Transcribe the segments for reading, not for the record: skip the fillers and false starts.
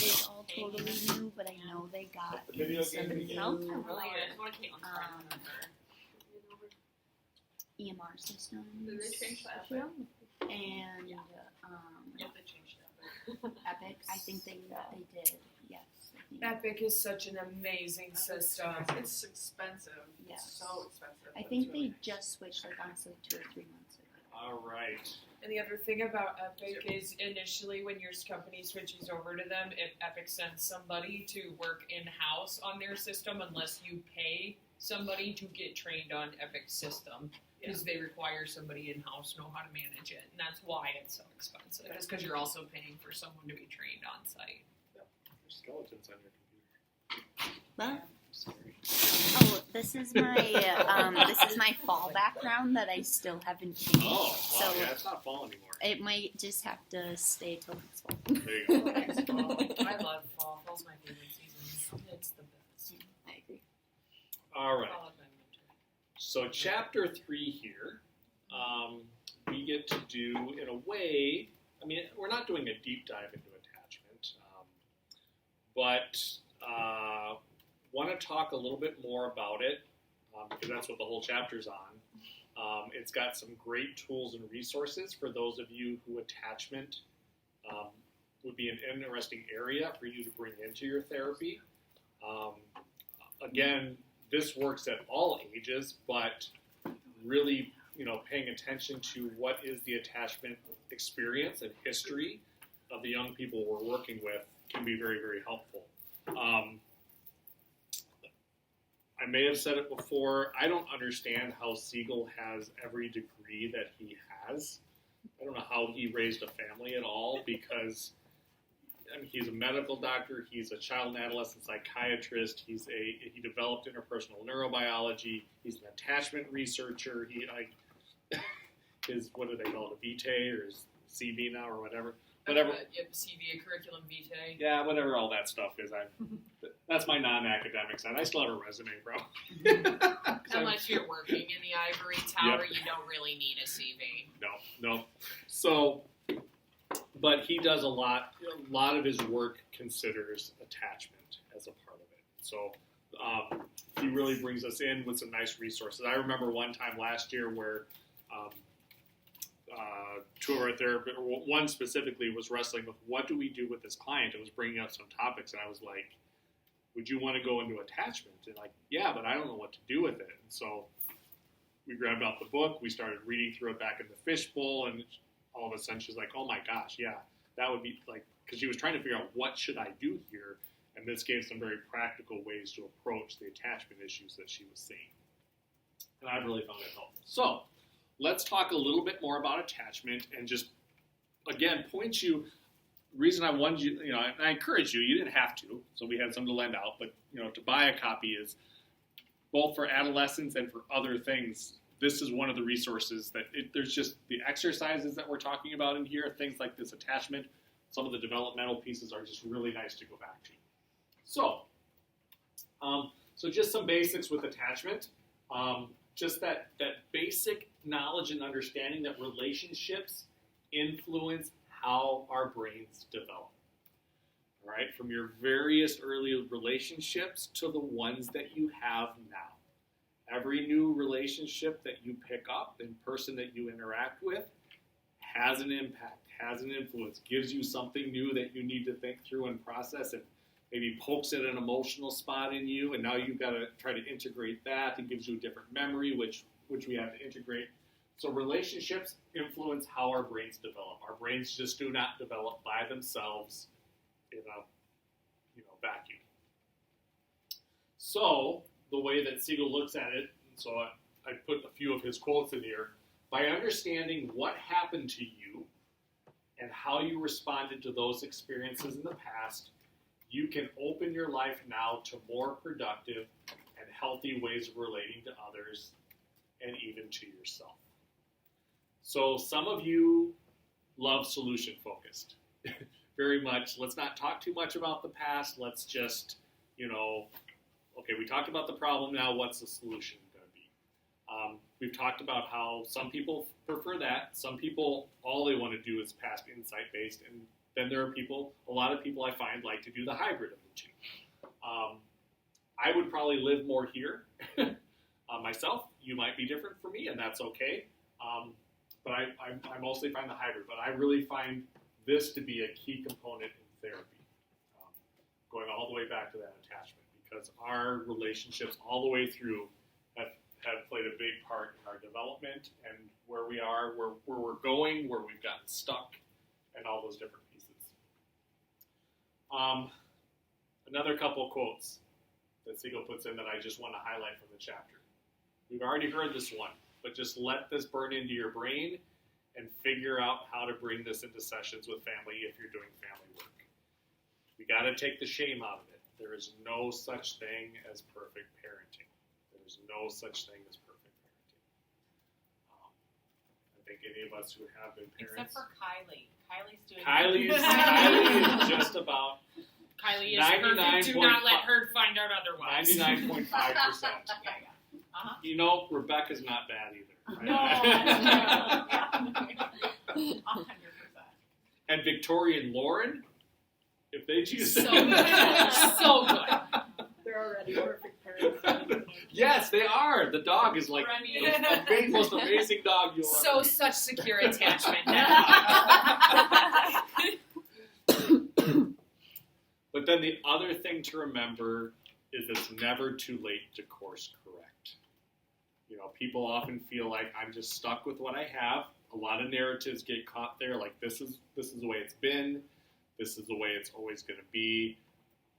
is all totally new, but I know they got some new EMR systems. Did they change that? And They changed that. Epic, I think they did. Yes. I think. Epic is such an amazing system. It's expensive. Yes. It's so expensive. I think they just switched, like, honestly, 2 or 3 months ago. All right. And the other thing about Epic is initially when your company switches over to them, if Epic sends somebody to work in-house on their system unless you pay somebody to get trained on Epic's system. Because they require somebody in-house know how to manage it. And that's why it's so expensive. It's because you're also paying for someone to be trained on site. There's skeletons on your computer. But, this is my fall background that I still haven't changed. Oh, wow, so yeah, it's not fall anymore. it might just have to stay till next fall. There you go. I love fall. Fall's my favorite season. It's the best. I agree. All right. Followed by winter. So chapter 3 here, we get to do, in a way, I mean, we're not doing a deep dive into attachment, but want to talk a little bit more about it, because that's what the whole chapter's on. It's got some great tools and resources for those of you who attachment would be an interesting area for you to bring into your therapy. Again, this works at all ages, but really, paying attention to what is the attachment experience and history of the young people we're working with can be very, very helpful. I may have said it before, I don't understand how Siegel has every degree that he has. I don't know how he raised a family at all, because he's a medical doctor, he's a child and adolescent psychiatrist, he developed interpersonal neurobiology, he's an attachment researcher, what do they call it, a vitae or his CV now or whatever. CV, curriculum vitae. Yeah, whatever all that stuff is. That's my non-academic side. I still have a resume, bro. Unless you're working in the ivory tower, you don't really need a CV. No. So, but he does a lot of his work considers attachment as a part of it. So he really brings us in with some nice resources. I remember one time last year where two of our therapists, one specifically, was wrestling with what do we do with this client. It was bringing up some topics, and I was like, would you want to go into attachment? And yeah, but I don't know what to do with it. And so we grabbed out the book, we started reading through it back in the fishbowl, and all of a sudden she's like, oh my gosh, yeah, that would be because she was trying to figure out what should I do here, and this gave some very practical ways to approach the attachment issues that she was seeing. And I really found it helpful. So let's talk a little bit more about attachment and just, again, reason I wanted you, and I encourage you, you didn't have to, so we had some to lend out, but, to buy a copy is both for adolescents and for other things. This is one of the resources that there's just the exercises that we're talking about in here, things like this attachment. Some of the developmental pieces are just really nice to go back to. So just some basics with attachment. Just that basic knowledge and understanding that relationships influence how our brains develop. All right, from your various early relationships to the ones that you have now. Every new relationship that you pick up and person that you interact with has an impact, has an influence, gives you something new that you need to think through and process, and maybe pokes at an emotional spot in you, and now you've got to try to integrate that. It gives you a different memory, which we have to integrate. So relationships influence how our brains develop. Our brains just do not develop by themselves in a vacuum. So the way that Siegel looks at it, so I put a few of his quotes in here, by understanding what happened to you and how you responded to those experiences in the past, you can open your life now to more productive and healthy ways of relating to others and even to yourself. So some of you love solution-focused. Very much, let's not talk too much about the past. Let's just, okay, we talked about the problem, now what's the solution going to be? We've talked about how some people prefer that. Some people, all they want to do is past insight-based, and Then there are a lot of people I find like to do the hybrid of the two. I would probably live more here myself. You might be different for me, and that's okay. But I mostly find the hybrid. But I really find this to be a key component in therapy, going all the way back to that attachment, because our relationships all the way through have played a big part in our development and where we are, where we're going, where we've gotten stuck, and all those different pieces. Another couple quotes that Siegel puts in that I just want to highlight from the chapter. We've already heard this one, but just let this burn into your brain and figure out how to bring this into sessions with family if you're doing family work. We got to take the shame out of it. There is no such thing as perfect parenting. There's no such thing as perfect parenting. I think any of us who have been parents... Except for Kylie. Kylie is just about Kylie is perfect. Do not let her find out otherwise. 99.5%. Yeah. Uh-huh. You know, Rebecca's not bad either. Right? No, that's true. 100%. And Victoria and Lauren, if they choose So good. So good. They're already perfect parents. Yes, they are. The dog is like the most amazing dog you'll ever So meet. such secure attachment. But then the other thing to remember is it's never too late to course correct. You know, people often feel like I'm just stuck with what I have. A lot of narratives get caught there, like this is the way it's been, this is the way it's always going to be.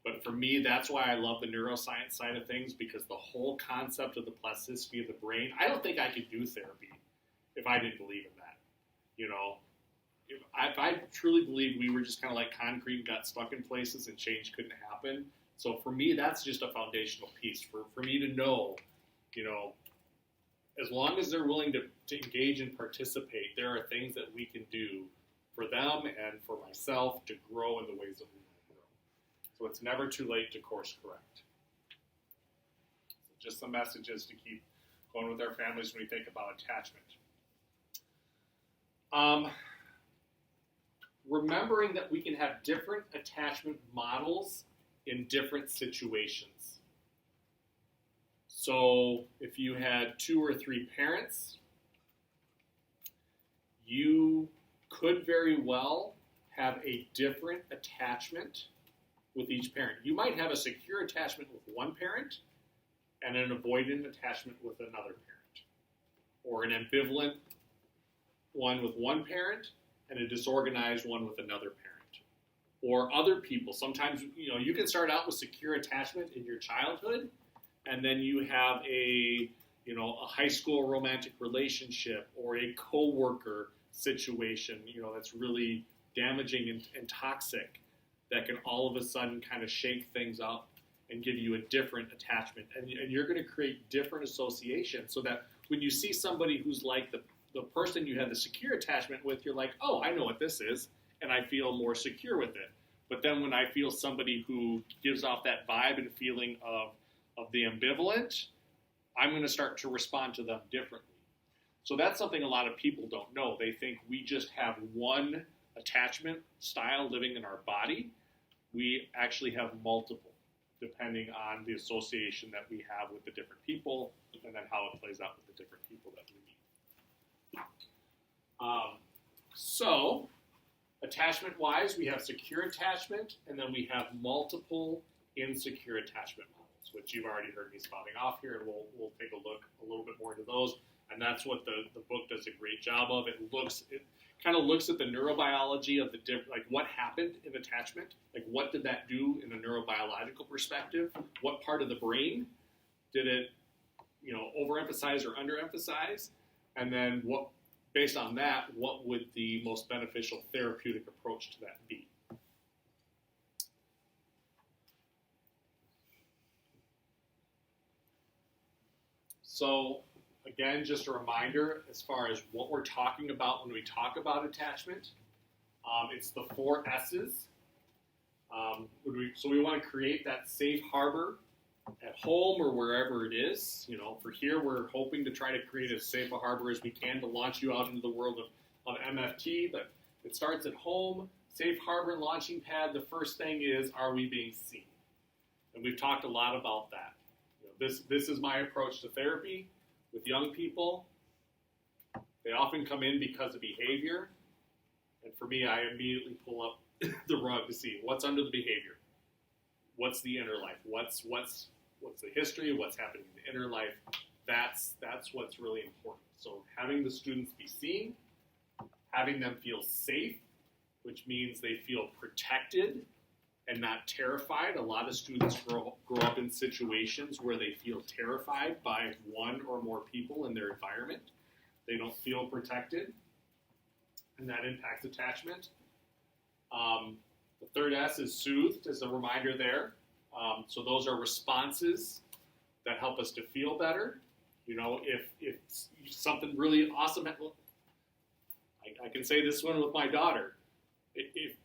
But for me, that's why I love the neuroscience side of things, because the whole concept of the plasticity of the brain, I don't think I could do therapy if I didn't believe in that. You know, if I truly believed we were just kind of like concrete and got stuck in places and change couldn't happen. So for me, that's just a foundational piece for me to know, you know, as long as they're willing to engage and participate, there are things that we can do for them and for myself to grow in the ways that we want to grow. So it's never too late to course correct. So just some messages to keep going with our families when we think about attachment. Remembering that we can have different attachment models in different situations. So if you had 2 or 3 parents, you could very well have a different attachment with each parent. You might have a secure attachment with one parent and an avoidant attachment with another parent, or an ambivalent one with one parent and a disorganized one with another parent, or other people. Sometimes, you know, you can start out with secure attachment in your childhood, and then you have a high school romantic relationship or a coworker situation, you know, that's really damaging and toxic, that can all of a sudden kind of shake things up and give you a different attachment. And you're going to create different associations so that when you see somebody who's like the person you had the secure attachment with, you're like, oh, I know what this is, and I feel more secure with it. But then when I feel somebody who gives off that vibe and feeling of the ambivalent, I'm going to start to respond to them differently. So that's something a lot of people don't know. They think we just have one attachment style living in our body. We actually have multiple, depending on the association that we have with the different people, and then how it plays out with the different people that we meet. So, attachment-wise, we have secure attachment, and then we have multiple insecure attachment models, which you've already heard me spouting off here, and we'll take a look a little bit more into those. And that's what the book does a great job of. It kind of looks at the neurobiology of the different, like what happened in attachment, like what did that do in a neurobiological perspective? What part of the brain did it, you know, overemphasize or underemphasize? And then what, based on that, what would the most beneficial therapeutic approach to that be? So, again, just a reminder as far as what we're talking about when we talk about attachment. It's the 4 S's. So we want to create that safe harbor at home or wherever it is. You know, for here, we're hoping to try to create as safe a harbor as we can to launch you out into the world of MFT. But it starts at home, Safe harbor launching pad, the first thing is, are we being seen? And we've talked a lot about that. You know, this is my approach to therapy with young people. They often come in because of behavior. And for me, I immediately pull up the rug to see what's under the behavior. What's the inner life? What's the history? What's happening in the inner life? That's what's really important. So having the students be seen, having them feel safe, which means they feel protected and not terrified. A lot of students grow up in situations where they feel terrified by one or more people in their environment. They don't feel protected, and that impacts attachment. The third S is soothed, as a reminder there. So those are responses that help us to feel better. You know, if something really awesome, I can say this one with my daughter.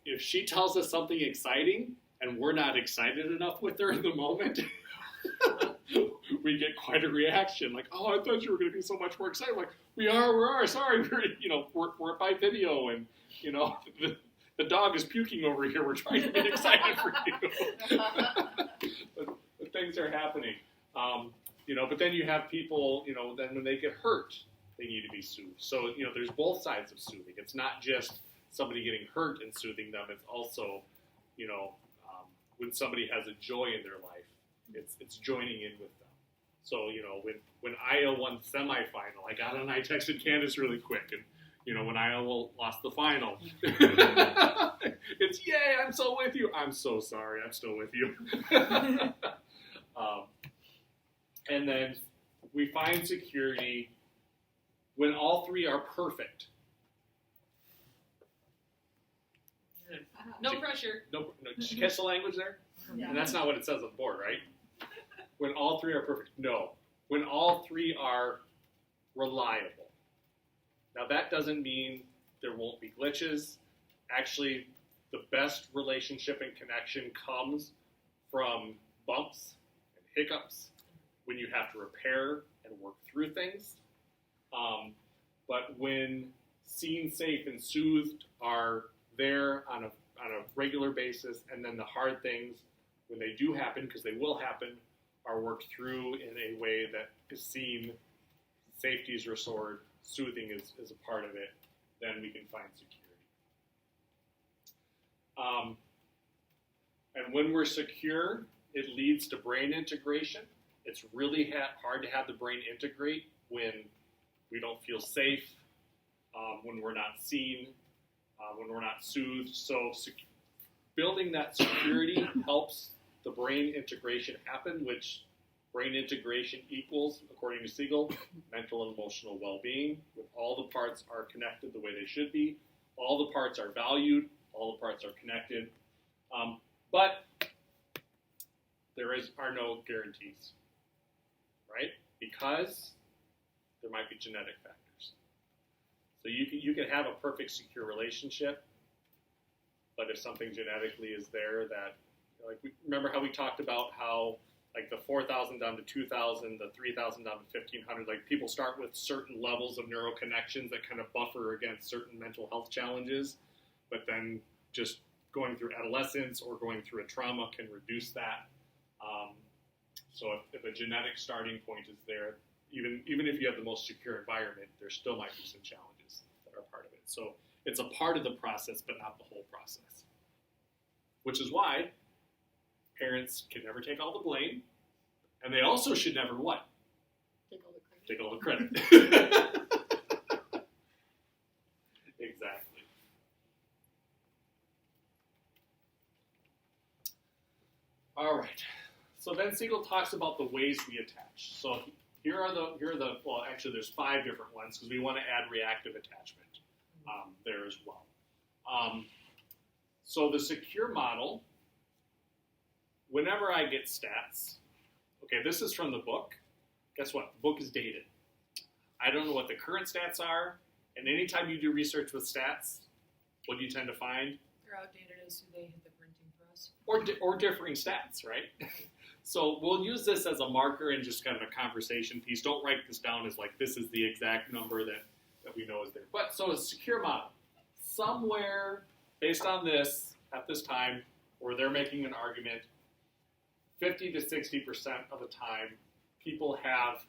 If she tells us something exciting and we're not excited enough with her in the moment, we get quite a reaction. Like, oh, I thought you were going to be so much more excited. Like, we are. Sorry, we're by video, and the dog is puking over here. We're trying to get excited for you, but things are happening. But then you have people. Then when they get hurt, they need to be soothed. So there's both sides of soothing. It's not just somebody getting hurt and soothing them. It's also, when somebody has a joy in their life, it's joining in with them. So, when Iowa won the semifinal, I got on, I texted Candace really quick, and, when Iowa lost the final, it's, yay, I'm so with you. I'm so sorry, I'm still with you. And then we find security when all three are perfect. No pressure. No, did you catch the language there? Yeah. And that's not what it says on the board, right? When all three are perfect. No. When all three are reliable. Now that doesn't mean there won't be glitches. Actually, the best relationship and connection comes from bumps and hiccups when you have to repair and work through things. But when seen, safe, and soothed are there on a regular basis, and then the hard things, when they do happen, because they will happen, are worked through in a way that is seen, safety is restored, soothing is a part of it, then we can find security. And when we're secure, it leads to brain integration. It's really hard to have the brain integrate when we don't feel safe, when we're not seen, when we're not soothed. So building that security helps the brain integration happen, which brain integration equals, according to Siegel, mental and emotional well-being. When all the parts are connected the way they should be, all the parts are valued, all the parts are connected. But there are no guarantees, right? Because there might be genetic factors. So you can have a perfect secure relationship, but if something genetically is there that, remember how we talked about how, the 4,000 down to 2,000, the 3,000 down to 1,500, people start with certain levels of neuroconnections that kind of buffer against certain mental health challenges, but then just going through adolescence or going through a trauma can reduce that. So if a genetic starting point is there, even if you have the most secure environment, there still might be some challenges that are part of it. So it's a part of the process, but not the whole process. Which is why parents can never take all the blame, and they also should never what? Take all the credit. Exactly. All right. So then Siegel talks about the ways we attach. So here are the well, actually there's 5 different ones because we want to add reactive attachment there as well. So the secure model, whenever I get stats, okay, this is from the book. Guess what? The book is dated. I don't know what the current stats are, and anytime you do research with stats, what do you tend to find? They're outdated as who they hit the printing press. Or differing stats, right? So we'll use this as a marker and just kind of a conversation piece. Don't write this down as this is the exact number that we know is there. But so a secure model. Somewhere based on this, at this time, where they're making an argument, 50 to 60% of the time, people have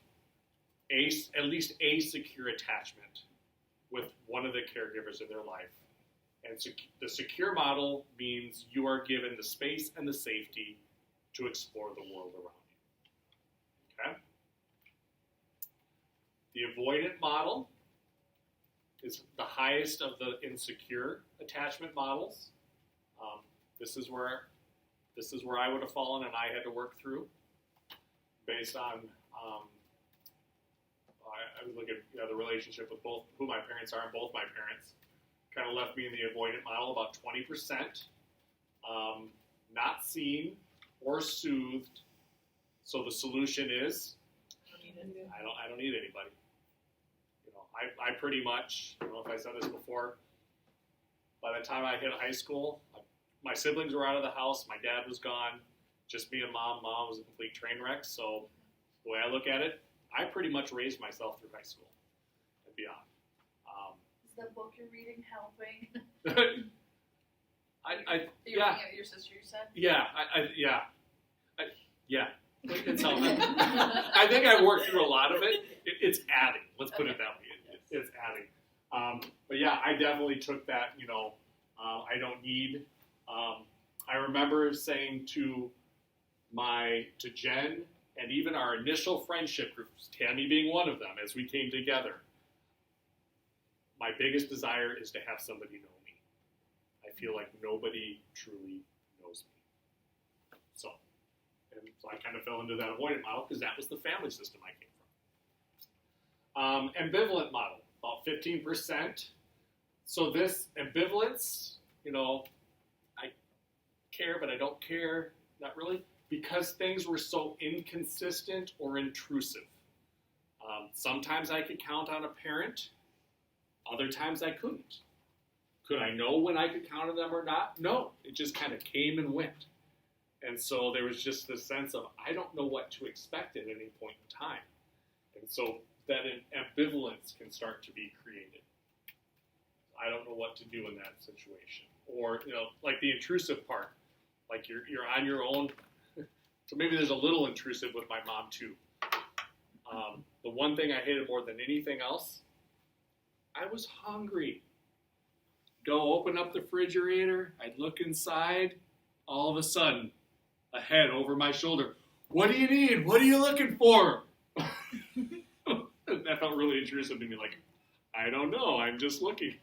at least a secure attachment with one of the caregivers in their life. And the secure model means you are given the space and the safety to explore the world around you. Okay? The avoidant model is the highest of the insecure attachment models. This is where I would have fallen, and I had to work through based on I was looking at the relationship with both who my parents are and both my parents. Kind of left me in the avoidant model, about 20%, not seen or soothed. So the solution is I don't need anybody. You know, I pretty much, I don't know if I said this before, by the time I hit high school, my siblings were out of the house, my dad was gone, just me and mom. Mom was a complete train wreck. So the way I look at it, I pretty much raised myself through high school and beyond. Is the book you're reading helping? You're Yeah. looking at your sister, you said? Yeah, yeah. It's helping. I think I worked through a lot of it. It's adding. Let's put it that way. It's adding. But yeah, I definitely took that. You know, I don't need. I remember saying to Jen and even our initial friendship groups, Tammy being one of them, as we came together. My biggest desire is to have somebody know me. I feel like nobody truly knows me. So I kind of fell into that avoidant model because that was the family system I came from. Ambivalent model, about 15%. So this ambivalence, you know, I care, but I don't care, not really, because things were so inconsistent or intrusive. Sometimes I could count on a parent. Other times I couldn't. Could I know when I could count on them or not? No. It just kind of came and went. And so there was just this sense of, I don't know what to expect at any point in time. And so that ambivalence can start to be created. I don't know what to do in that situation. Or, you know, like the intrusive part. Like you're on your own. So maybe there's a little intrusive with my mom too. The one thing I hated more than anything else, I was hungry. Go open up the refrigerator. I'd look inside. All of a sudden, a head over my shoulder. What do you need? What are you looking for? That felt really intrusive to me. Like, I don't know. I'm just looking.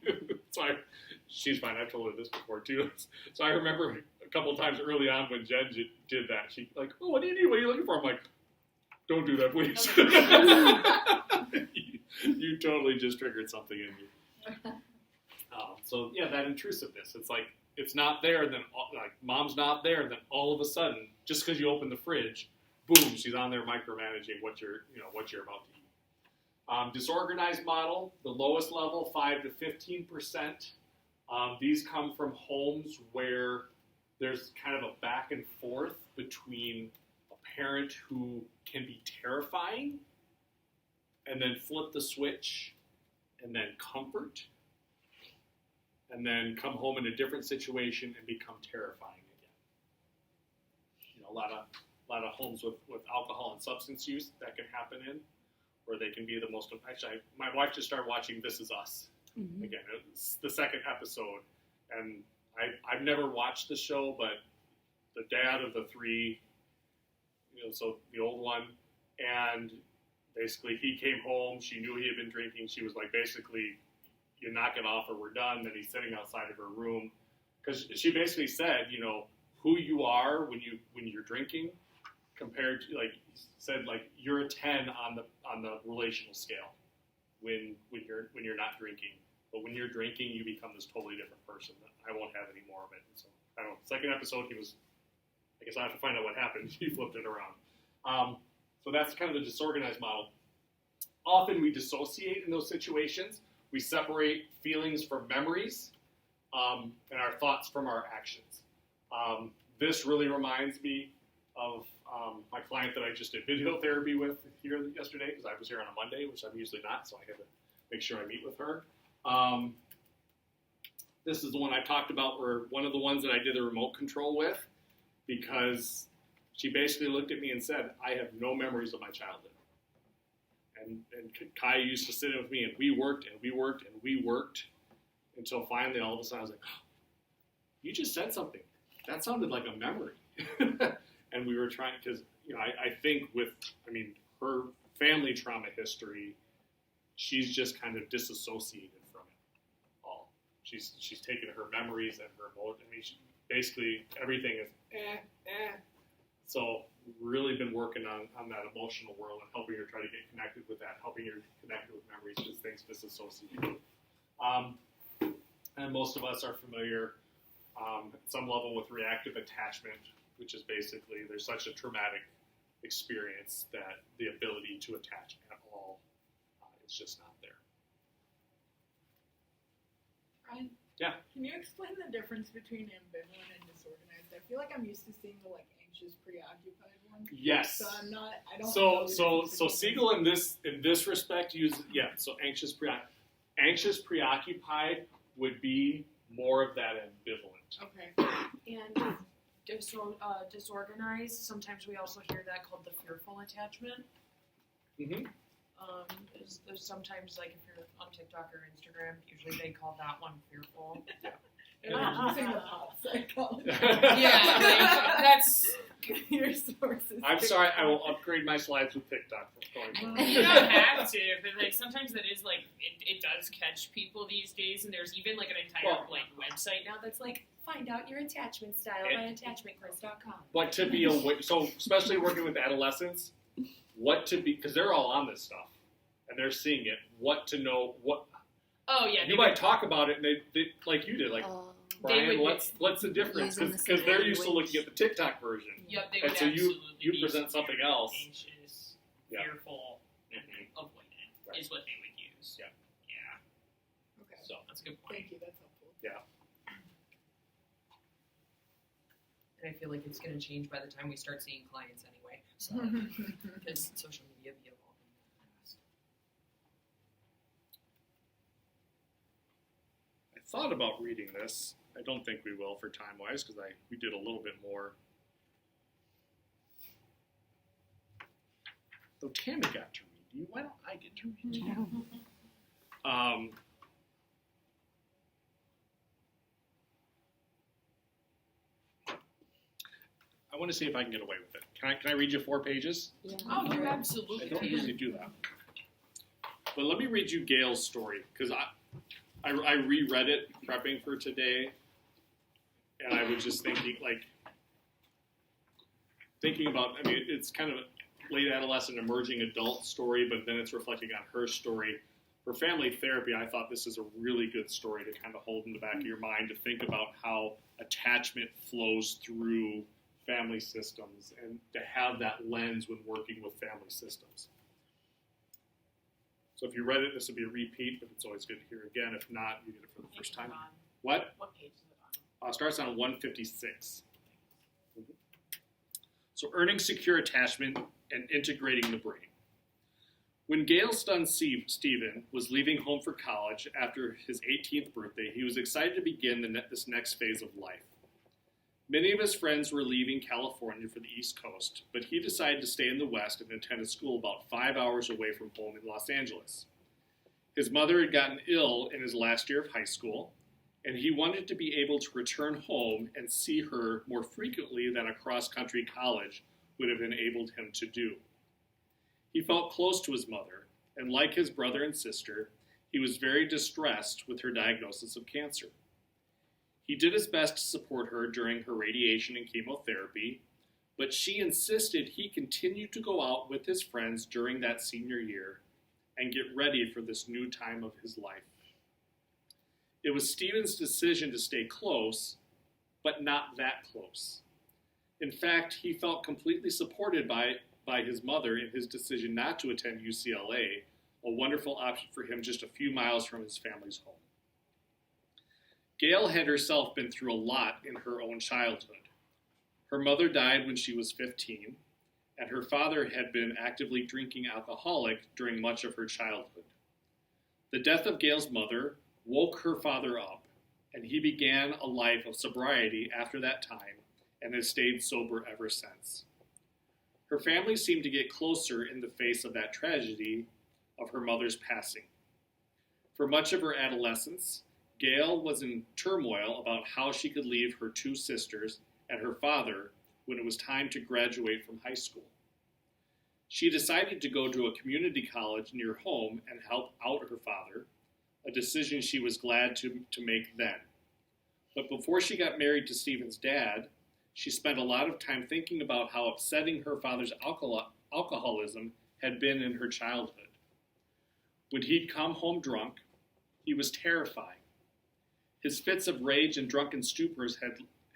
She's fine. I've told her this before too. So I remember a couple times early on when Jen did that. She like, oh, what do you need? What are you looking for? I'm like, don't do that, please. You totally just triggered something in me. So yeah, that intrusiveness. It's like it's not there, and then like mom's not there, and then all of a sudden, just because you open the fridge, boom, she's on there micromanaging what you're about to eat. Disorganized model, the lowest level, 5 to 15%. These come from homes where there's kind of a back and forth between a parent who can be terrifying and then flip the switch and then comfort and then come home in a different situation and become terrifying again. You know, a lot of homes with alcohol and substance use that can happen in, where they can be the most. Actually, my wife just started watching This Is Us again. It's the second episode, and I've never watched the show, but the dad of the three, you know, so the old one, and basically he came home. She knew he had been drinking. She was like, basically, you knock it off or we're done. Then he's sitting outside of her room because she basically said, you know, who you are when you're drinking compared to, like, said, like, you're a 10 on the relational scale when you're not drinking, but when you're drinking, you become this totally different person. I won't have any more of it. So I don't know. Second episode, he was. I guess I have to find out what happened. He flipped it around. So that's kind of the disorganized model. Often we dissociate in those situations. We separate feelings from memories, and our thoughts from our actions. This really reminds me of my client that I just did video therapy with here yesterday, because I was here on a Monday, which I'm usually not, so I had to make sure I meet with her. This is the one I talked about, or one of the ones that I did the remote control with, because she basically looked at me and said, I have no memories of my childhood. And Kai used to sit in with me, and we worked until finally all of a sudden I was like, oh, you just said something. That sounded like a memory. And we were trying, because, I think her family trauma history, she's just kind of disassociated from it all. She's taken her memories and her emotion. Basically everything is So really been working on that emotional world and helping her try to get connected with that, helping her connect with memories because things disassociate. And most of us are familiar at some level with reactive attachment, which is basically there's such a traumatic experience that the ability to attach at all is just not there. Ryan? Yeah. Can you explain the difference between ambivalent and disorganized? I feel like I'm used to seeing the anxious, preoccupied one. Yes. So I don't know. So the difference between Siegel in this respect uses so anxious preoccupied would be more of that ambivalent. Okay. And disorganized, sometimes we also hear that called the fearful attachment. Mm-hmm. There's sometimes, like, if you're on TikTok or Instagram, usually they call that one fearful. And I'm using the pop psychology. Yeah, that's... Your sources. I'm sorry, I will upgrade my slides with TikTok. You don't have to, but sometimes it is it does catch people these days, and there's even an entire website now that's find out your attachment style by attachmentquiz.com. But to be aware, so especially working with adolescents, because they're all on this stuff and they're seeing it. What to know? What? Oh yeah, you might talk about it, and they like you did, Brian. What's the difference? Because they're used to looking at the TikTok version. Yep, they and would so absolutely you be present something else. Anxious, fearful, avoidant is what they would use. Yeah. Yeah. Okay. So that's a good point. Thank you. That's helpful. Yeah. And I feel like it's going to change by the time we start seeing clients anyway. So, because social media be evolving fast. I thought about reading this. I don't think we will for time-wise because we did a little bit more. Though Tammy got to read you, why don't I get to read you? I want to see if I can get away with it. Can I read you 4 pages? Yeah. Oh, you I absolutely don't can. usually do that. But let me read you Gail's story because I reread it prepping for today, and I was just thinking about. It's kind of a late adolescent, emerging adult story, but then it's reflecting on her story. For family therapy, I thought this is a really good story to kind of hold in the back of your mind to think about how attachment flows through family systems and to have that lens when working with family systems. So if you read it, this would be a repeat, but it's always good to hear again. If not, you get it for the first time. What? What page is it on? Starts on 156. So earning secure attachment and integrating the brain. When Gail's son Stephen was leaving home for college after his 18th birthday, he was excited to begin this next phase of life. Many of his friends were leaving California for the East Coast, but he decided to stay in the West and attend a school about 5 hours away from home in Los Angeles. His mother had gotten ill in his last year of high school, and he wanted to be able to return home and see her more frequently than a cross-country college would have enabled him to do. He felt close to his mother, and like his brother and sister, he was very distressed with her diagnosis of cancer. He did his best to support her during her radiation and chemotherapy, but she insisted he continue to go out with his friends during that senior year and get ready for this new time of his life. It was Stephen's decision to stay close, but not that close. In fact, he felt completely supported by his mother in his decision not to attend UCLA, a wonderful option for him just a few miles from his family's home. Gail had herself been through a lot in her own childhood. Her mother died when she was 15, and her father had been actively drinking alcoholic during much of her childhood. The death of Gail's mother woke her father up, and he began a life of sobriety after that time and has stayed sober ever since. Her family seemed to get closer in the face of that tragedy of her mother's passing. For much of her adolescence, Gail was in turmoil about how she could leave her two sisters and her father when it was time to graduate from high school. She decided to go to a community college near home and help out her father, a decision she was glad to make then. But before she got married to Stephen's dad, she spent a lot of time thinking about how upsetting her father's alcoholism had been in her childhood. When he'd come home drunk, he was terrifying. His fits of rage and drunken stupors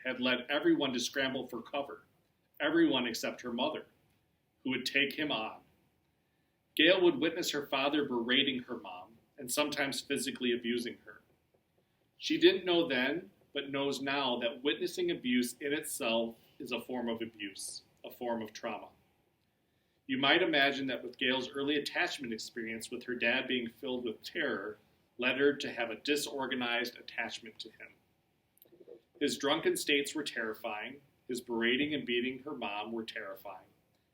had led everyone to scramble for cover, everyone except her mother, who would take him on. Gail would witness her father berating her mom and sometimes physically abusing her. She didn't know then, but knows now that witnessing abuse in itself is a form of abuse, a form of trauma. You might imagine that with Gail's early attachment experience with her dad being filled with terror, led her to have a disorganized attachment to him. His drunken states were terrifying, his berating and beating her mom were terrifying,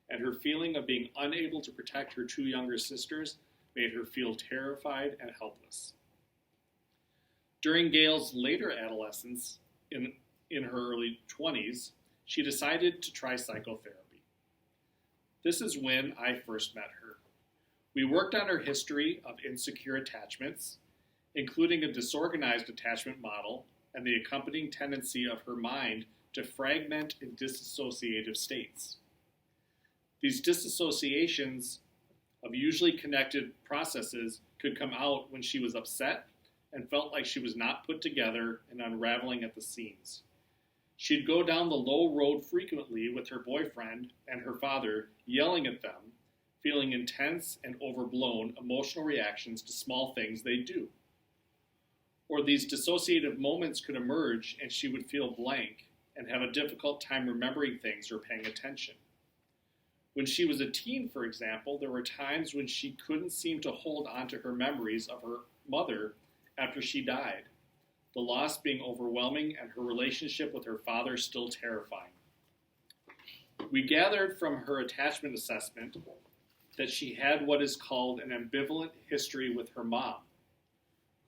and her feeling of being unable to protect her two younger sisters made her feel terrified and helpless. During Gail's later adolescence, in her early 20s, she decided to try psychotherapy. This is when I first met her. We worked on her history of insecure attachments, including a disorganized attachment model and the accompanying tendency of her mind to fragment in dissociative states. These disassociations of usually connected processes could come out when she was upset and felt like she was not put together and unraveling at the seams. She'd go down the low road frequently with her boyfriend and her father, yelling at them, feeling intense and overblown emotional reactions to small things they do. Or these dissociative moments could emerge and she would feel blank and have a difficult time remembering things or paying attention. When she was a teen, for example, there were times when she couldn't seem to hold on to her memories of her mother after she died, the loss being overwhelming and her relationship with her father still terrifying. We gathered from her attachment assessment that she had what is called an ambivalent history with her mom,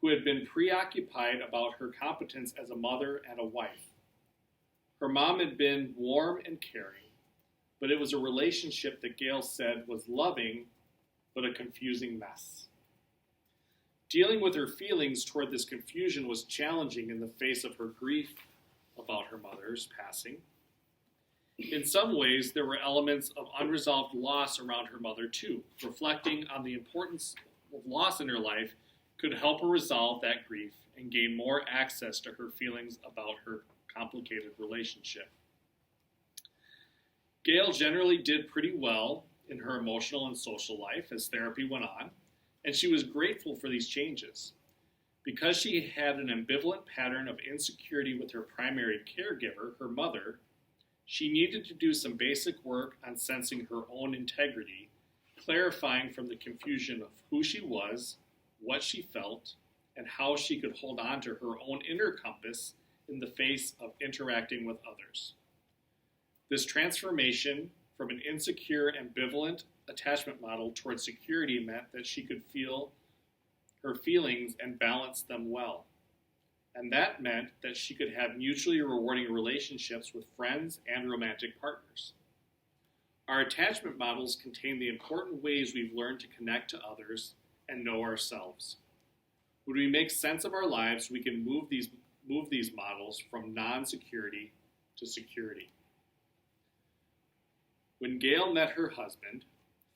who had been preoccupied about her competence as a mother and a wife. Her mom had been warm and caring, but it was a relationship that Gail said was loving, but a confusing mess. Dealing with her feelings toward this confusion was challenging in the face of her grief about her mother's passing. In some ways, there were elements of unresolved loss around her mother too. Reflecting on the importance of loss in her life could help her resolve that grief and gain more access to her feelings about her complicated relationship. Gail generally did pretty well in her emotional and social life as therapy went on, and she was grateful for these changes. Because she had an ambivalent pattern of insecurity with her primary caregiver, her mother, she needed to do some basic work on sensing her own integrity, clarifying from the confusion of who she was, what she felt, and how she could hold on to her own inner compass in the face of interacting with others. This transformation from an insecure, ambivalent attachment model towards security meant that she could feel her feelings and balance them well. And that meant that she could have mutually rewarding relationships with friends and romantic partners. Our attachment models contain the important ways we've learned to connect to others and know ourselves. When we make sense of our lives, we can move these models from non-security to security. When Gail met her husband,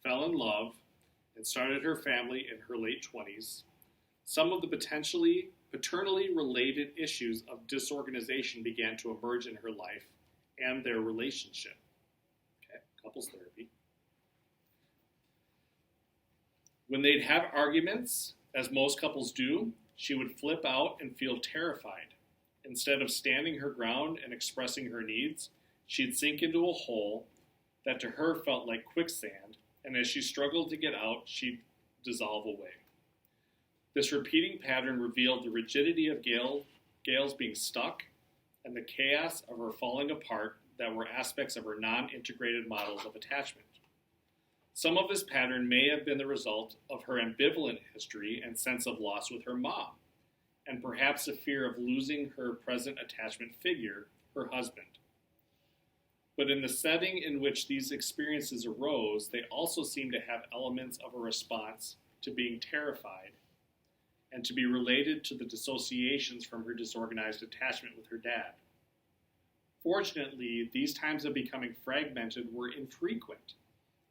fell in love, and started her family in her late 20s, some of the paternally related issues of disorganization began to emerge in her life and their relationship. Okay, couples therapy. When they'd have arguments, as most couples do, she would flip out and feel terrified. Instead of standing her ground and expressing her needs, she'd sink into a hole that to her felt like quicksand, and as she struggled to get out, she'd dissolve away. This repeating pattern revealed the rigidity of Gail's being stuck, and the chaos of her falling apart that were aspects of her non-integrated models of attachment. Some of this pattern may have been the result of her ambivalent history and sense of loss with her mom, and perhaps a fear of losing her present attachment figure, her husband. But in the setting in which these experiences arose, they also seem to have elements of a response to being terrified and to be related to the dissociations from her disorganized attachment with her dad. Fortunately, these times of becoming fragmented were infrequent,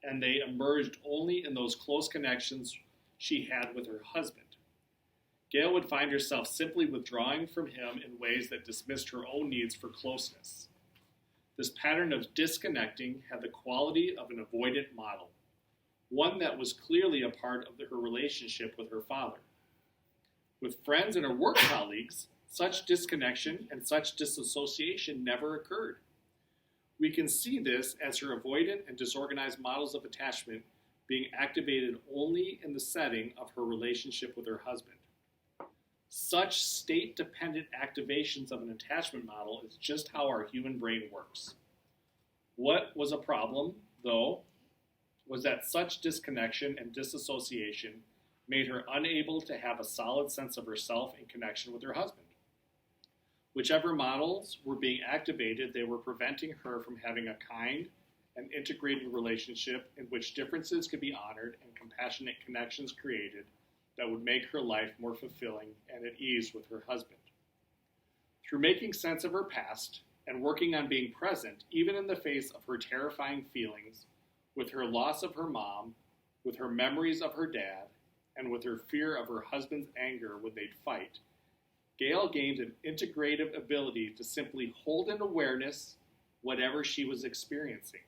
and they emerged only in those close connections she had with her husband. Gail would find herself simply withdrawing from him in ways that dismissed her own needs for closeness. This pattern of disconnecting had the quality of an avoidant model, one that was clearly a part of her relationship with her father. With friends and her work colleagues, such disconnection and such disassociation never occurred. We can see this as her avoidant and disorganized models of attachment being activated only in the setting of her relationship with her husband. Such state-dependent activations of an attachment model is just how our human brain works. What was a problem, though, was that such disconnection and disassociation made her unable to have a solid sense of herself in connection with her husband. Whichever models were being activated, they were preventing her from having a kind and integrated relationship in which differences could be honored and compassionate connections created that would make her life more fulfilling and at ease with her husband. Through making sense of her past and working on being present, even in the face of her terrifying feelings, with her loss of her mom, with her memories of her dad, and with her fear of her husband's anger when they'd fight, Gail gained an integrative ability to simply hold in awareness whatever she was experiencing.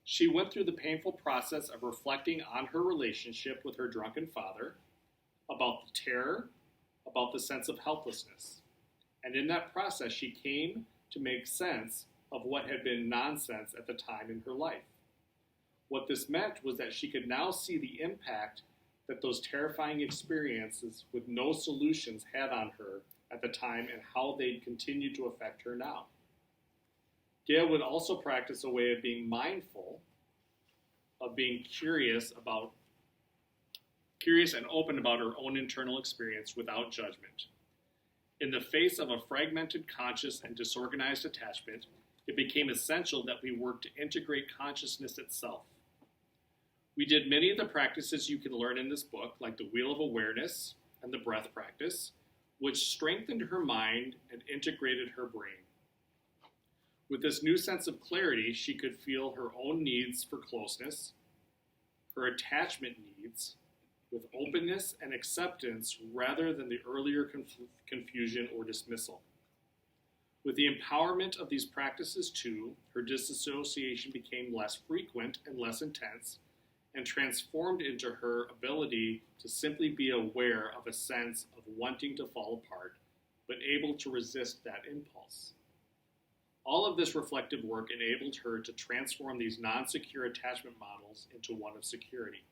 She went through the painful process of reflecting on her relationship with her drunken father, about the terror, about the sense of helplessness. And in that process, she came to make sense of what had been nonsense at the time in her life. What this meant was that she could now see the impact that those terrifying experiences with no solutions had on her at the time and how they'd continue to affect her now. Gail would also practice a way of being mindful, of being curious and open about her own internal experience without judgment. In the face of a fragmented conscious and disorganized attachment, it became essential that we work to integrate consciousness itself. We did many of the practices you can learn in this book, like the Wheel of Awareness and the breath practice, which strengthened her mind and integrated her brain. With this new sense of clarity, she could feel her own needs for closeness, her attachment needs, with openness and acceptance rather than the earlier confusion or dismissal. With the empowerment of these practices too, her disassociation became less frequent and less intense, and transformed into her ability to simply be aware of a sense of wanting to fall apart, but able to resist that impulse. All of this reflective work enabled her to transform these non-secure attachment models into one of security.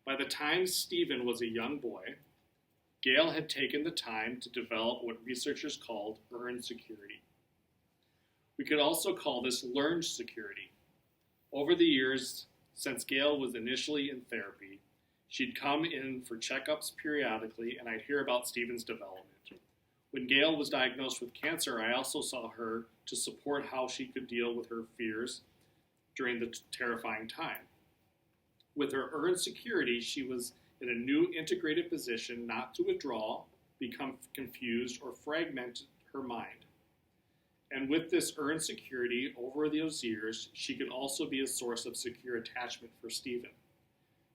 By the time Stephen was a young boy, Gail had taken the time to develop what researchers called earned security. We could also call this learned security. Over the years, since Gail was initially in therapy, she'd come in for checkups periodically, and I'd hear about Stephen's development. When Gail was diagnosed with cancer, I also saw her to support how she could deal with her fears during the terrifying time. With her earned security, she was in a new integrated position not to withdraw, become confused, or fragment her mind. And with this earned security over those years, she could also be a source of secure attachment for Stephen.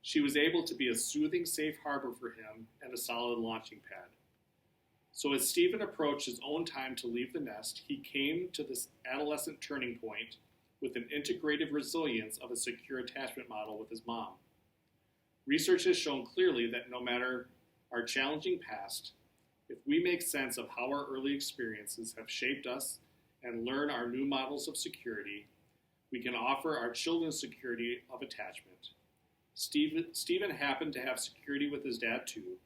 She was able to be a soothing safe harbor for him and a solid launching pad. So as Stephen approached his own time to leave the nest, he came to this adolescent turning point with an integrative resilience of a secure attachment model with his mom. Research has shown clearly that no matter our challenging past, if we make sense of how our early experiences have shaped us and learn our new models of security, we can offer our children security of attachment. Stephen happened to have security with his dad too,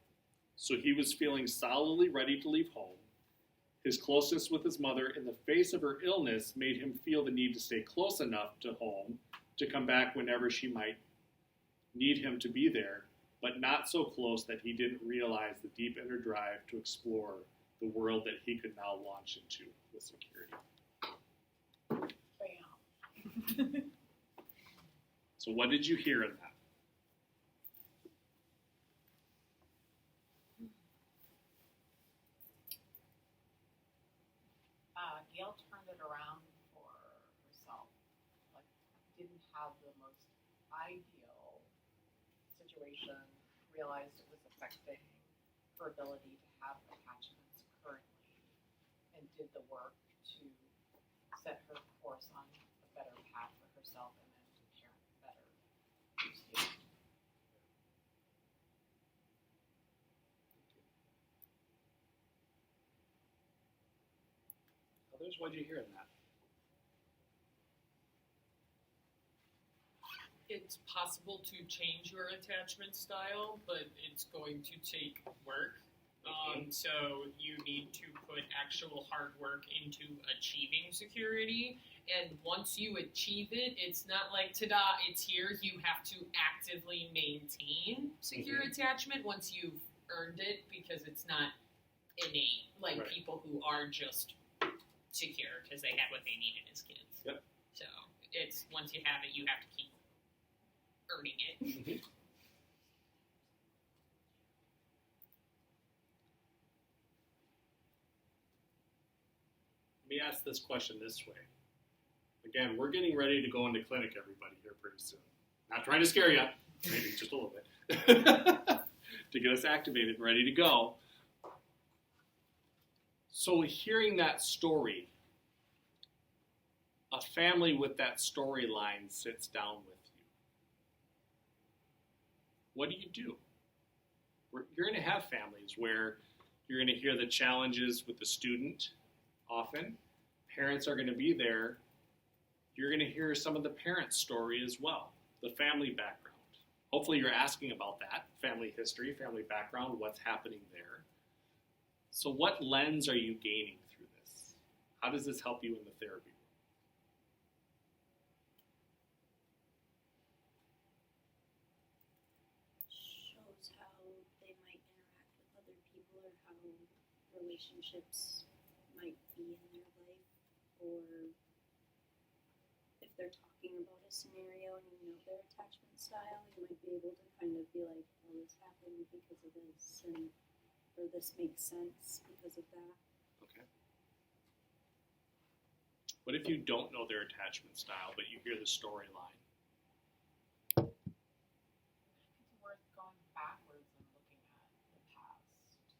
so he was feeling solidly ready to leave home, His closeness with his mother in the face of her illness made him feel the need to stay close enough to home to come back whenever she might need him to be there, but not so close that he didn't realize the deep inner drive to explore the world that he could now launch into with security. Bam. So what did you hear in that? Gail turned it around for herself. Like, didn't have the most ideal situation, realized it was affecting her ability to have attachments currently, and did the work to set her course on a better path for herself and then to parent better. to students. Others, what did you hear in that? It's possible to change your attachment style, but it's going to take work. So you need to put actual hard work into achieving security. And once you achieve it, it's not like, ta-da, it's here. You have to actively maintain secure attachment once you've earned it, because it's not innate, like Right. people who are just secure because they had what they needed as kids. Yep. So it's, once you have it, you have to keep earning it. Let me ask this question this way. Again, we're getting ready to go into clinic, everybody, here pretty soon. Not trying to scare you, maybe just a little bit, to get us activated and ready to go. So hearing that story, a family with that storyline sits down with you. What do? You're going to have families where you're going to hear the challenges with the student often. Parents are going to be there. You're going to hear some of the parent's story as well, the family background. Hopefully you're asking about that, family history, family background, what's happening there. So what lens are you gaining through this? How does this help you in the therapy room? Shows how they might interact with other people or how relationships might be in their life, or if they're talking about a scenario and you know their attachment style, you might be able to kind of be like, oh, this happened because of this, and or this makes sense because of that. Okay. What if you don't know their attachment style, but you hear the storyline? It's worth going backwards and looking at the past.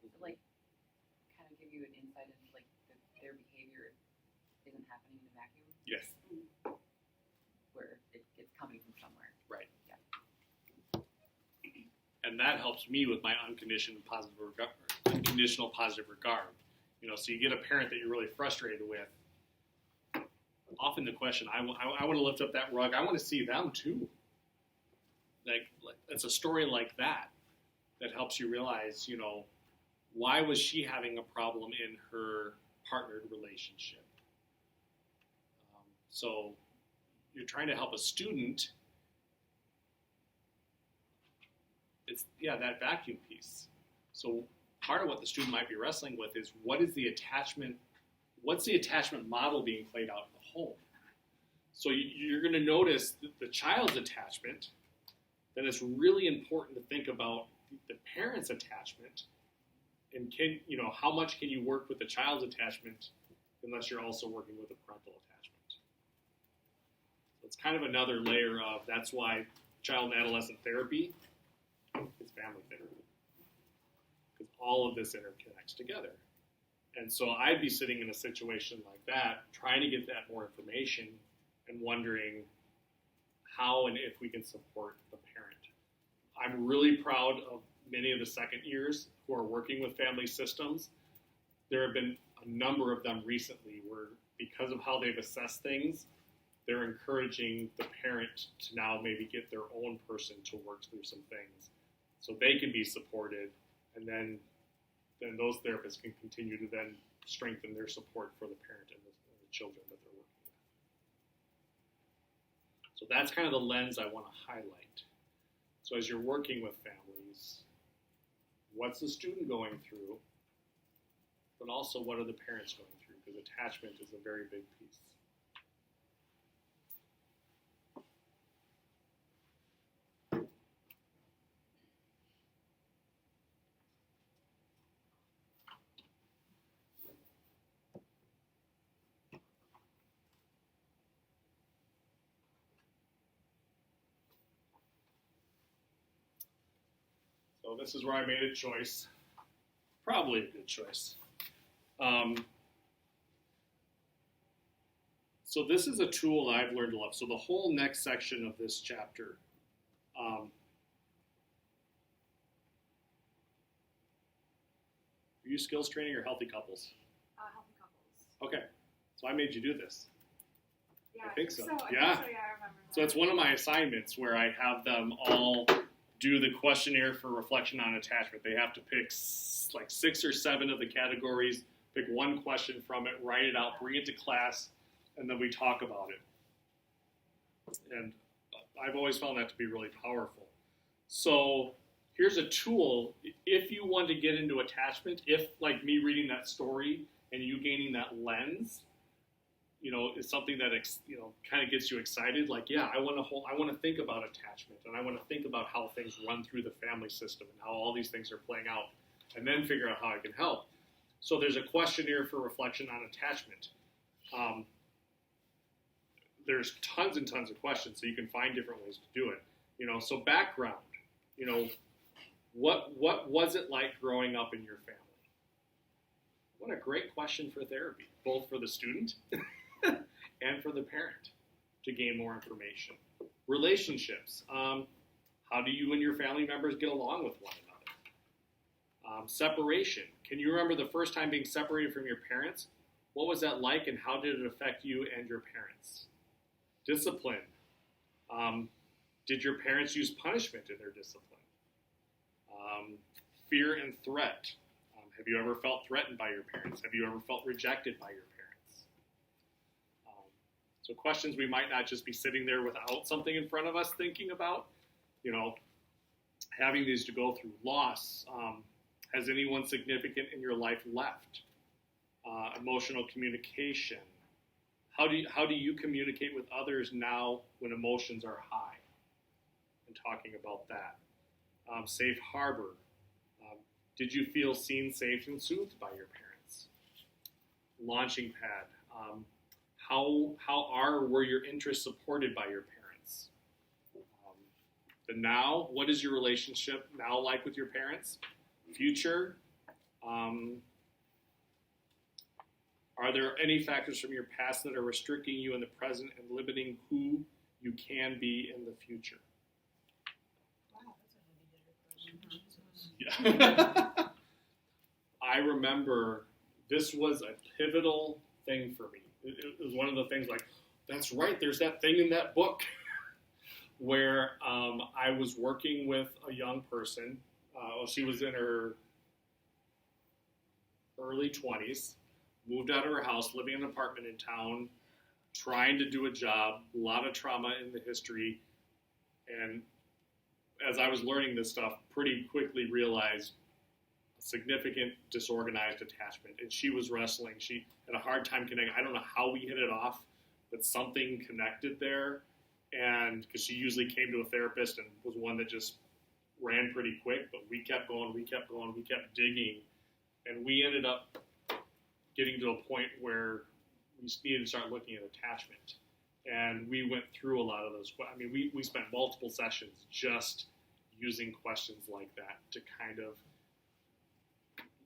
To like kind of give you an insight into like their behavior isn't happening in a vacuum, Yes. where it's coming from somewhere. Right. Yeah. And that helps me with my unconditional positive regard. You know, so you get a parent that you're really frustrated with. Often the question, I want to lift up that rug. I want to see them too. Like it's a story like that that helps you realize, you know, why was she having a problem in her partnered relationship? So you're trying to help a student. It's, that vacuum piece. So part of what the student might be wrestling with is what's the attachment model being played out in the home? So you're going to notice the child's attachment, then it's really important to think about the parent's attachment, and how much can you work with the child's attachment unless you're also working with the parental attachment. So it's kind of another layer of, that's why child and adolescent therapy is family therapy. Because all of this interconnects together. And so I'd be sitting in a situation like that, trying to get that more information and wondering how and if we can support the parent. I'm really proud of many of the second years who are working with family systems. There have been a number of them recently where, because of how they've assessed things, they're encouraging the parent to now maybe get their own person to work through some things so they can be supported, and then then those therapists can continue to then strengthen their support for the parent and the children that they're working with. So that's kind of the lens I want to highlight. So as you're working with families, what's the student going through, but also what are the parents going through, because attachment is a very big piece. So this is where I made a choice, probably a good choice. So this is a tool that I've learned to love. So the whole next section of this chapter, are you skills training or healthy couples? Healthy couples. Okay, so I made you do this. Yeah, I think so. I Yeah. think so, yeah, I remember that. So it's one of my assignments where I have them all do the questionnaire for reflection on attachment. They have to pick like 6 or 7 of the categories, pick one question from it, write it out, bring it to class, and then we talk about it. And I've always found that to be really powerful. So here's a tool. If you want to get into attachment, if like me reading that story and you gaining that lens, is something that kind of gets you excited. Like, yeah, I want to think about attachment, and I want to think about how things run through the family system and how all these things are playing out, and then figure out how I can help. So there's a questionnaire for reflection on attachment. There's tons and tons of questions, so you can find different ways to do it. So background. What was it like growing up in your family? What a great question for therapy, both for the student and for the parent to gain more information. Relationships. How do you and your family members get along with one another? Separation. Can you remember the first time being separated from your parents? What was that like, and how did it affect you and your parents? Discipline. Did your parents use punishment in their discipline? Fear and threat. Have you ever felt threatened by your parents? Have you ever felt rejected by your parents? So questions we might not just be sitting there without something in front of us thinking about. Having these to go through. Loss. Has anyone significant in your life left? Emotional communication. How do you communicate with others now when emotions are high? And talking about that. Safe harbor. Did you feel seen, safe, and soothed by your parents? Launching pad. Were your interests supported by your parents? The now. What is your relationship now like with your parents? Future. Are there any factors from your past that are restricting you in the present and limiting who you can be in the future? Wow, that's a heavy hitter question. Yeah. I remember this was a pivotal thing for me. It was one of the things like, that's right, there's that thing in that book where I was working with a young person. She was in her early 20s, moved out of her house, living in an apartment in town, trying to do a job, a lot of trauma in the history. And as I was learning this stuff, pretty quickly realized a significant disorganized attachment. And she was wrestling. She had a hard time connecting. I don't know how we hit it off, but something connected there. And because she usually came to a therapist and was one that just ran pretty quick, but we kept going, we kept digging. And we ended up getting to a point where we needed to start looking at attachment. And we went through a lot of those. I mean, we spent multiple sessions just using questions like that to kind of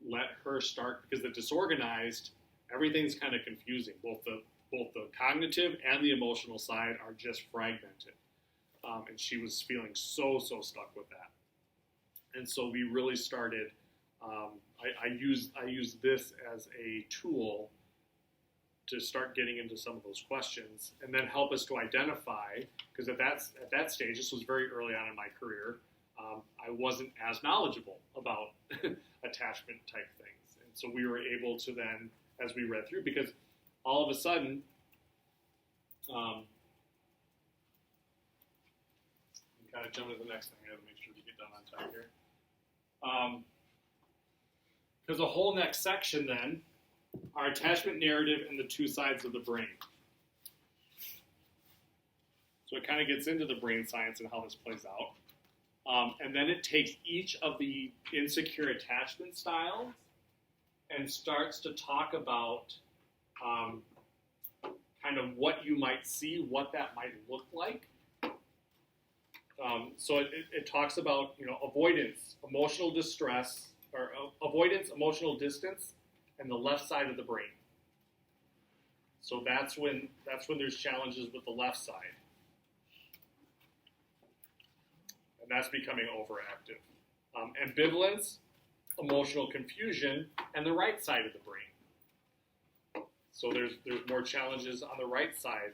let her start, because the disorganized, everything's kind of confusing. Both the cognitive and the emotional side are just fragmented. And she was feeling so stuck with that. And so we really started, I use this as a tool to start getting into some of those questions, and then help us to identify, because at that stage, this was very early on in my career, I wasn't as knowledgeable about attachment type things. And so we were able to then, as we read through, because all of a sudden, kind of jump to the next thing. I got to make sure we get done on time here. Because the whole next section then are attachment narrative and the two sides of the brain. So it kind of gets into the brain science and how this plays out. And then it takes each of the insecure attachment styles and starts to talk about kind of what you might see, what that might look like. So it talks about, avoidance, emotional distress, or avoidance, emotional distance, and the left side of the brain. So that's when there's challenges with the left side. And that's becoming overactive. Ambivalence, emotional confusion, and the right side of the brain. So there's more challenges on the right side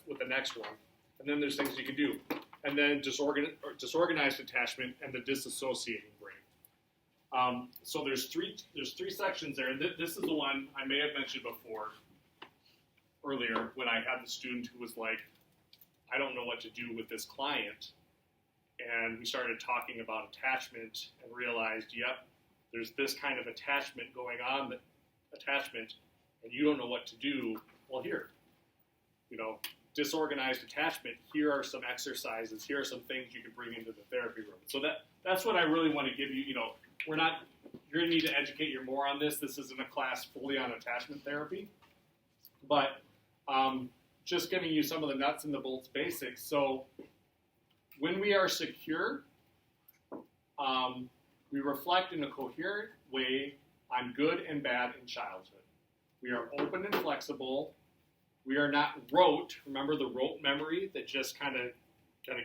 with the next one. And then there's things you can do. And then disorganized attachment and the disassociating brain. So there's three sections there. And this is the one I may have mentioned before, earlier, when I had the student who was like, I don't know what to do with this client. And we started talking about attachment and realized, yep, there's this kind of attachment going on, and you don't know what to do. Well, here, disorganized attachment, here are some exercises, here are some things you can bring into the therapy room. So that's what I really want to give you. You're going to need to educate you more on this. This isn't a class fully on attachment therapy, but just giving you some of the nuts and the bolts basics. So when we are secure, we reflect in a coherent way on good and bad in childhood. We are open and flexible. We are not rote. Remember the rote memory that just kind of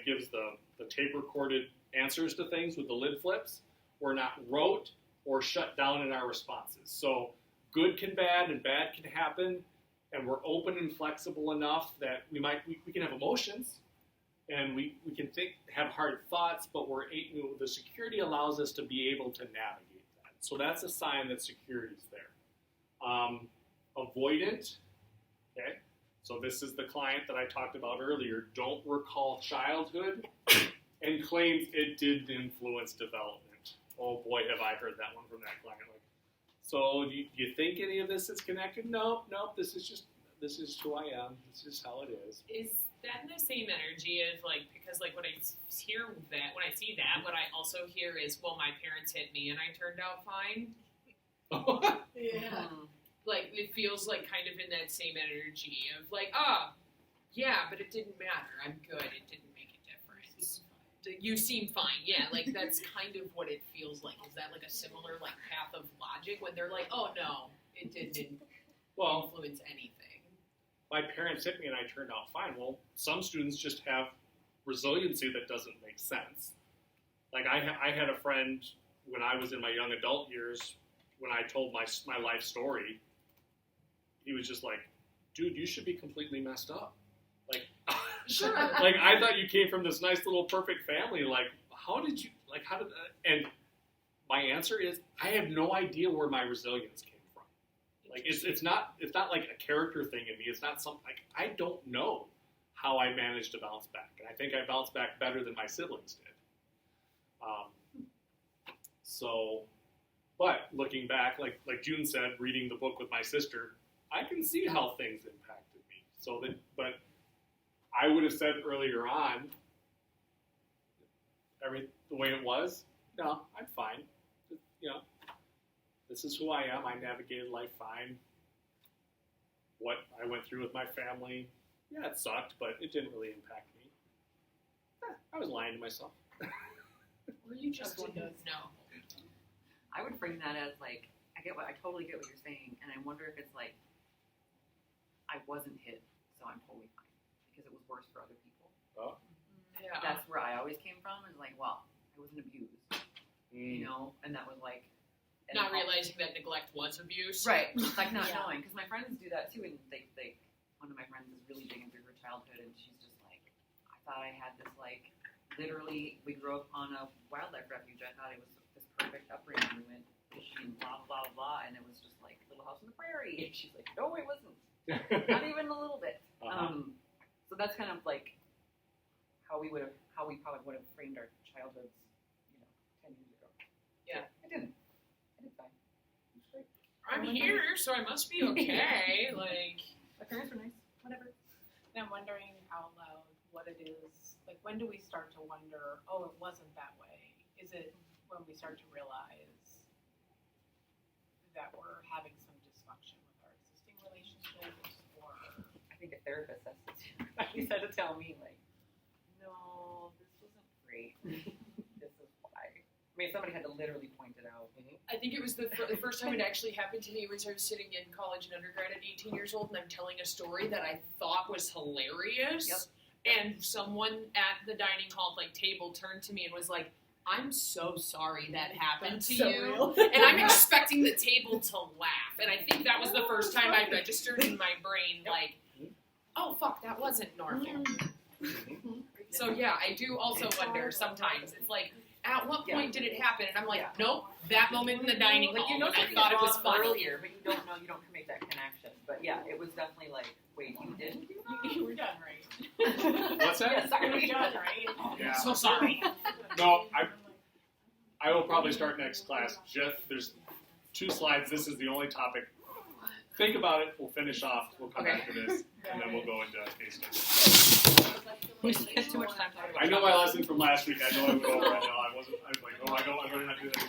gives the tape recorded answers to things with the lid flips? We're not rote or shut down in our responses. So good can bad and bad can happen, and we're open and flexible enough that we can have emotions and we can have hard thoughts, but the security allows us to be able to navigate that. So that's a sign that security is there. Avoidant, okay? So this is the client that I talked about earlier. Don't recall childhood and claims it didn't influence development. Oh boy, have I heard that one from that client. So do you think any of this is connected? Nope. This is who I am. This is how it is. Is that the same energy of because when I see that, what I also hear is, well, my parents hit me and I turned out fine. Yeah. It feels kind of in that same energy of yeah, but it didn't matter. I'm good. It didn't make a difference. You seem fine. Yeah, that's kind of what it feels like. Is that a similar path of logic when they're oh no, it didn't influence anything. My parents hit me and I turned out fine. Well, some students just have resiliency that doesn't make sense. I had a friend when I was in my young adult years, when I told my life story, he was just dude, you should be completely messed up. Sure. I thought you came from this nice little perfect family. How did that? And my answer is, I have no idea where my resilience came from. It's not like a character thing in me. It's not something I don't know how I managed to bounce back. And I think I bounced back better than my siblings did. But looking back, like June said, reading the book with my sister, I can see how things impacted me. But I would have said earlier on, the way it was, no, I'm fine. This is who I am. I navigated life fine. What I went through with my family, yeah, it sucked, but it didn't really impact me. I was lying to myself. Or you just didn't know. I would frame that as I totally get what you're saying, and I wonder if it's I wasn't hit, so I'm totally fine because it was worse for other people. Oh. Yeah. That's where I always came from. Is well, I wasn't abused, and that was and Not realizing that neglect was abuse. right, not Yeah. knowing, because my friends do that too, and they one of my friends is really digging through her childhood, and she's just I thought I had this literally, we grew up on a wildlife refuge. I thought it was this perfect perfect upbringing. We went fishing, blah blah blah blah, and it was just like Little House on the Prairie. And she's like, no, it wasn't. Not even a little bit. So that's kind of like how we probably would have framed our childhoods, 10 years ago. Yeah. I did fine. It was great. I'm here, so I must be okay. Like, My parents were nice. Whatever. And I'm wondering out loud what it is. Like, when do we start to wonder, oh, it wasn't that way? Is it when we start to realize that we're having some dysfunction with our existing relationships, or I think a therapist has to. He's had to tell me like, no, this wasn't great. This is why. I mean, somebody had to literally point it out. I think it was the first time it actually happened to me was I was sitting in college and undergrad at 18 years old, and I'm telling a story that I thought was hilarious. Yep. And someone at the dining hall table turned to me and was like, "I'm so sorry that happened to you." And I'm expecting the table to laugh. And I think that was the first time I registered in my brain, like, oh, fuck, that wasn't normal. So, yeah, I do also wonder sometimes. It's like, at what point did it happen? And I'm like, nope, that moment in the dining hall. Like, I thought it was funny. earlier, but you don't make that connection. But yeah, it was definitely like, wait, you didn't do that? you were done right. What's that? Yeah, sorry. You were done right. Yeah. So sorry. No, I will probably start next class. Jeff, there's 2 slides. This is the only topic. Think about it. We'll finish off. We'll come back to this, and then we'll go into case studies. We spent too much time talking about I know my lesson from last week. I know I went over. I was like, oh, I better not do that again.